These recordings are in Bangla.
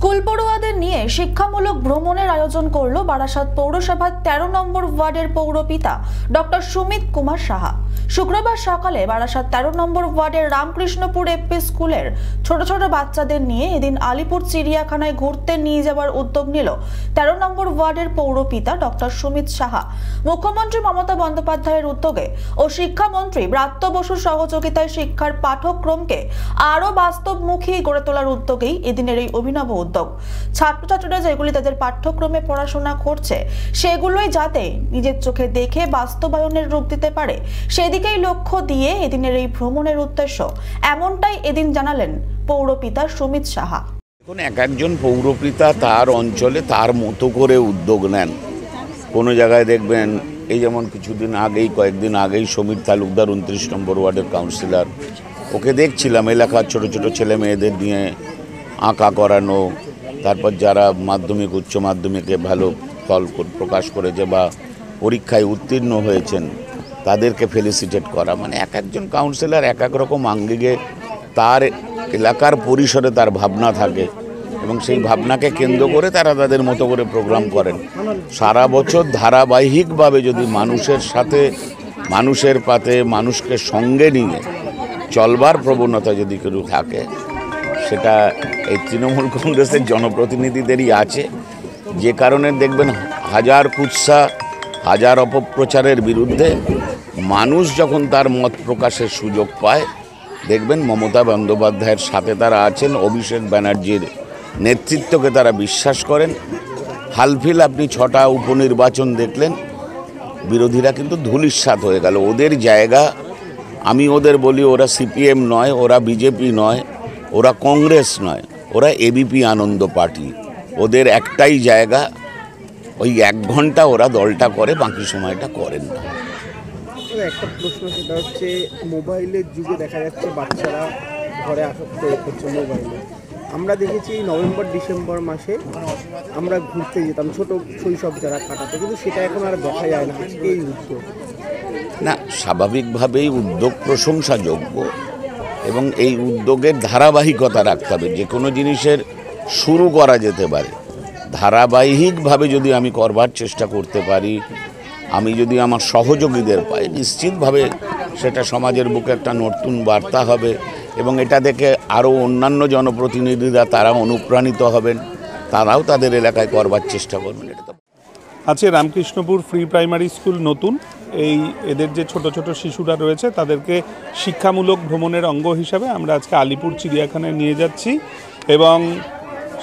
স্কুল পড়ুয়াদের নিয়ে শিক্ষামূলক ভ্রমণের আয়োজন করল বারাসাত পৌরসভার ১৩ নম্বর ওয়ার্ডের পৌরপিতা ডক্টর সুমিত কুমার সাহা। শুক্রবার সকালে বারাসাত ১৩ নম্বর ওয়ার্ডের রামকৃষ্ণপুর এপি স্কুলের ছোট ছোট বাচ্চাদের নিয়ে এদিন আলিপুর চিড়িয়াখানায় ঘুরতে নিয়ে যাওয়ার উদ্যোগ নিল ১৩ নম্বর ওয়ার্ডের পৌরপিতা ডক্টর সুমিত সাহা। মুখ্যমন্ত্রী মমতা বন্দ্যোপাধ্যায়ের উদ্যোগে ও শিক্ষামন্ত্রী ব্রাত্য বসুর সহযোগিতায় শিক্ষার পাঠ্যক্রমকে আরো বাস্তবমুখী গড়ে তোলার উদ্যোগেই এদিনের এই অভিনব উদ্যোগ। ছাত্রছাত্রীরা যেগুলি তাদের পাঠ্যক্রমে পড়াশোনা করছে সেগুলোই যাতে নিজের চোখে দেখে বাস্তবায়নের রূপ দিতে পারে সেদিকেই লক্ষ্য দিয়ে এদিনের এই ভ্রমণের উদ্দেশ্য, এমনটাই এদিন জানালেন পৌরপিতা সুমিত সাহা। এখন একজন পৌরপিতা তার অঞ্চলে তার মতো করে উদ্যোগ নেন। কোনো জায়গায় দেখবেন, এই যেমন কয়েকদিন আগেই সমীর তালুকদার ২৯ নম্বর ওয়ার্ডের কাউন্সিলর, ওকে দেখছিলাম এলাকার ছোট ছোট ছেলে মেয়েদের নিয়ে আঁকা করানো, তারপর যারা মাধ্যমিক উচ্চ মাধ্যমিকে ভালো ফল প্রকাশ করেছে বা পরীক্ষায় উত্তীর্ণ হয়েছেন তাদেরকে ফেলিসিটেট করা। মানে একজন কাউন্সিলর এক এক রকম আঙ্গিকে তার এলাকার পরিসরে তার ভাবনা থাকে এবং সেই ভাবনাকে কেন্দ্র করে তারা তাদের মতো করে প্রোগ্রাম করেন। সারা বছর ধারাবাহিকভাবে যদি মানুষের সাথে, মানুষের পাতে, মানুষকে সঙ্গে নিয়ে চলবার প্রবণতা যদি কেউ থাকে, সেটা এই তৃণমূল কংগ্রেসের জনপ্রতিনিধিদেরই আছে। যে কারণে দেখবেন হাজার কুৎসা, হাজার অপপ্রচারের বিরুদ্ধে মানুষ যখন তার মত প্রকাশের সুযোগ পায়, দেখবেন মমতা বন্দ্যোপাধ্যায়ের সাথে তারা আছেন, অভিষেক ব্যানার্জির নেতৃত্বকে তারা বিশ্বাস করেন। হালফিল আপনি ৬টা উপনির্বাচন দেখলেন, বিরোধীরা কিন্তু ধূলিসাৎ হয়ে গেল। ওদের জায়গা, আমি ওদের বলি, ওরা সিপিএম নয়, ওরা বিজেপি নয়, ওরা কংগ্রেস নয়, ওরা এবিপি আনন্দ পার্টি। ওদের একটাই জায়গা, ওই ১ ঘন্টা ওরা দলটা করে, বাকি সময়টা করেন না। একটা প্রশ্ন, সেটা হচ্ছে মোবাইলের যুগে দেখা যাচ্ছে বাচ্চারা ঘরে আসক্ত হচ্ছে মোবাইলে। আমরা দেখেছি নভেম্বর ডিসেম্বর মাসে আমরা ঘুরতে যেতাম ছোট শৈশব যারা কাটাতো, কিন্তু সেটা এখন আর দেখা যায় না। এই উদ্যোগ না, স্বাভাবিকভাবেই উদ্যোগ প্রশংসাযোগ্য এবং এই উদ্যোগের ধারাবাহিকতা রাখতে হবে। যে কোনো জিনিসের শুরু করা যেতে পারে, ধারাবাহিকভাবে যদি আমি করবার চেষ্টা করতে পারি, আমি যদি আমার সহযোগীদের পাই, নিশ্চিতভাবে সেটা সমাজের বুকে একটা নতুন বার্তা হবে এবং এটা দেখে আরও অন্যান্য জনপ্রতিনিধিরা তারা অনুপ্রাণিত হবেন, তারাও তাদের এলাকায় করবার চেষ্টা করবেন। এটা তো আছে রামকৃষ্ণপুর প্রি প্রাইমারি স্কুল নতুন, এদের যে ছোট ছোট শিশুরা রয়েছে তাদেরকে শিক্ষামূলক ভ্রমণের অঙ্গ হিসাবে আমরা আজকে আলিপুর চিড়িয়াখানায় নিয়ে যাচ্ছি এবং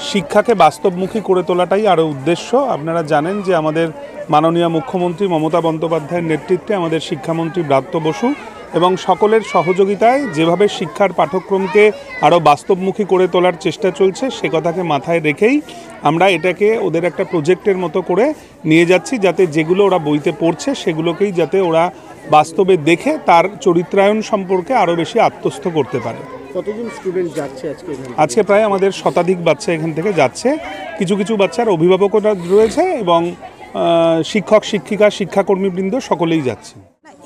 শিক্ষাকে বাস্তবমুখী করে তোলাটাই আরও উদ্দেশ্য। আপনারা জানেন যে আমাদের মাননীয় মুখ্যমন্ত্রী মমতা বন্দ্যোপাধ্যায়ের নেতৃত্বে আমাদের শিক্ষামন্ত্রী ব্রাত্য বসু এবং সকলের সহযোগিতায় যেভাবে শিক্ষার পাঠ্যক্রমকে আরও বাস্তবমুখী করে তোলার চেষ্টা চলছে, সে কথাকে মাথায় রেখেই আমরা এটাকে ওদের একটা প্রজেক্টের মতো করে নিয়ে যাচ্ছি, যাতে যেগুলো ওরা বইতে পড়ছে সেগুলোকেই যাতে ওরা বাস্তবে দেখে তার চরিত্রায়ন সম্পর্কে আরও বেশি আত্মস্থ করতে পারে। কতজন স্টুডেন্ট যাচ্ছে আজকে? প্রায় আমাদের শতাধিক বাচ্চা এখান থেকে যাচ্ছে। কিছু কিছু বাচ্চার অভিভাবকরা রয়েছে এবং শিক্ষক শিক্ষিকা শিক্ষাকর্মীবৃন্দ সকলেই যাচ্ছে।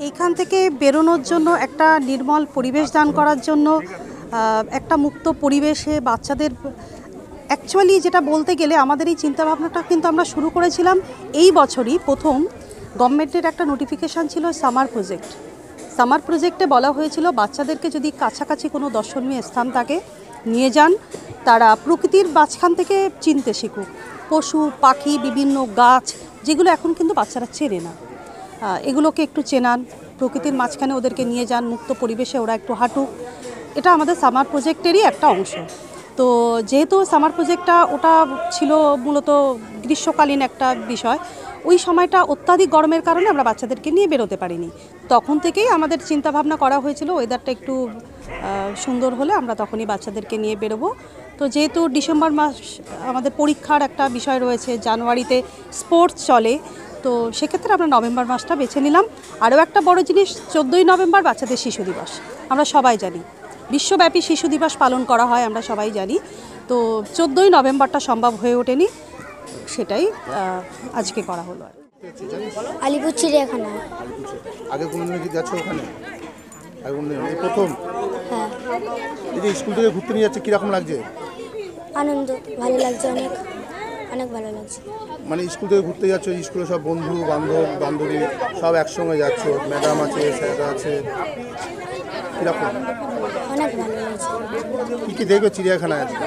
এইখান থেকে বেরোনোর জন্য, একটা নির্মল পরিবেশ দান করার জন্য, একটা মুক্ত পরিবেশে বাচ্চাদের, অ্যাকচুয়ালি যেটা বলতে গেলে আমাদের এই চিন্তাভাবনাটা কিন্তু আমরা শুরু করেছিলাম এই বছরই। প্রথম গভর্নমেন্টের একটা নোটিফিকেশান ছিল সামার প্রজেক্ট। সামার প্রজেক্টে বলা হয়েছিল বাচ্চাদেরকে যদি কাছাকাছি কোনো দর্শনীয় স্থান থাকে নিয়ে যান, তারা প্রকৃতির মাঝখান থেকে চিনতে শিখুক, পশু পাখি বিভিন্ন গাছ, যেগুলো এখন কিন্তু বাচ্চারা চেনে না, এগুলোকে একটু চেনান, প্রকৃতির মাঝখানে ওদেরকে নিয়ে যান, মুক্ত পরিবেশে ওরা একটু হাঁটুক। এটা আমাদের সামার প্রজেক্টেরই একটা অংশ। তো যেহেতু সামার প্রজেক্টটা ওটা ছিল মূলত গ্রীষ্মকালীন একটা বিষয়, ওই সময়টা অত্যাধিক গরমের কারণে আমরা বাচ্চাদেরকে নিয়ে বেরোতে পারিনি। তখন থেকেই আমাদের চিন্তাভাবনা করা হয়েছিল ওয়েদারটা একটু সুন্দর হলে আমরা তখনই বাচ্চাদেরকে নিয়ে বেরোবো। তো যেহেতু ডিসেম্বর মাস আমাদের পরীক্ষার একটা বিষয় রয়েছে, জানুয়ারিতে স্পোর্টস চলে, তো সেক্ষেত্রে আমরা নভেম্বর মাসটা বেছে নিলাম। আরও একটা বড় জিনিস, 14ই নভেম্বর বাচ্চাদের শিশু দিবস, আমরা সবাই জানি বিশ্বব্যাপী শিশু দিবস পালন করা হয়, আমরা সবাই জানি। তো 14ই নভেম্বরটা সম্ভব হয়ে ওঠেনি, সেটাই আজকে করা হলো। আলিপুর চিড়িয়াখানা। আগে কোনদিন কি যাচ্ছ ওখানে? আগে কোনদিন এই প্রথম? হ্যাঁ। এই যে স্কুল থেকে ঘুরতে নিয়ে যাচ্ছে, কীরকম লাগছে? আনন্দ ভালো লাগছে, অনেক অনেক ভালো লাগছে। মানে স্কুল থেকে ঘুরতে যাচ্ছ, স্কুলে সব বন্ধু বান্ধবী সব একসঙ্গে যাচ্ছ, ম্যাডাম আছে, স্যার আছে, কীরকম অনেক ভালো লাগছে। কী কী দেখবে চিড়িয়াখানায় আজকে?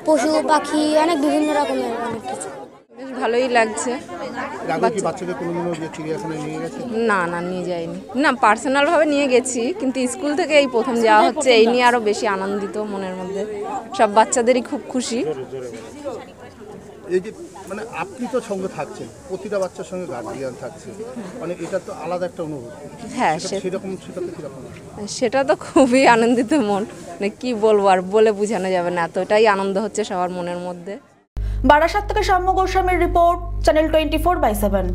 পশু পাখি অনেক বিভিন্ন রকমের অনেক কিছু। বেশ ভালোই লাগছে। এর আগে কি বাচ্চাদের কোনোদিনও যে চিড়িয়াখানায় নিয়ে গেছে? না না, নিয়ে যাইনি। না, পার্সোনালভাবে নিয়ে গেছি, কিন্তু স্কুল থেকে এই প্রথম যাওয়া হচ্ছে, এই নিয়ে আরও বেশি আনন্দিত মনের মধ্যে। সব বাচ্চাদেরই খুব খুশি। এই যে মানে আপনি তো সঙ্গে থাকছেন, প্রতিটা বাচ্চার সঙ্গে গার্ডিয়ান থাকছে, মানে এটা তো আলাদা একটা অনুভূতি। হ্যাঁ, সেটাতে কীরকম? সেটা তো খুবই আনন্দিত মন, মানে কি বলবো, আর বলে বোঝানো যাবে না, এতটাই আনন্দ হচ্ছে সবার মনের মধ্যে। বারাসাত থেকে সাম্য গোস্বামীর রিপোর্ট, চ্যানেল 24/7।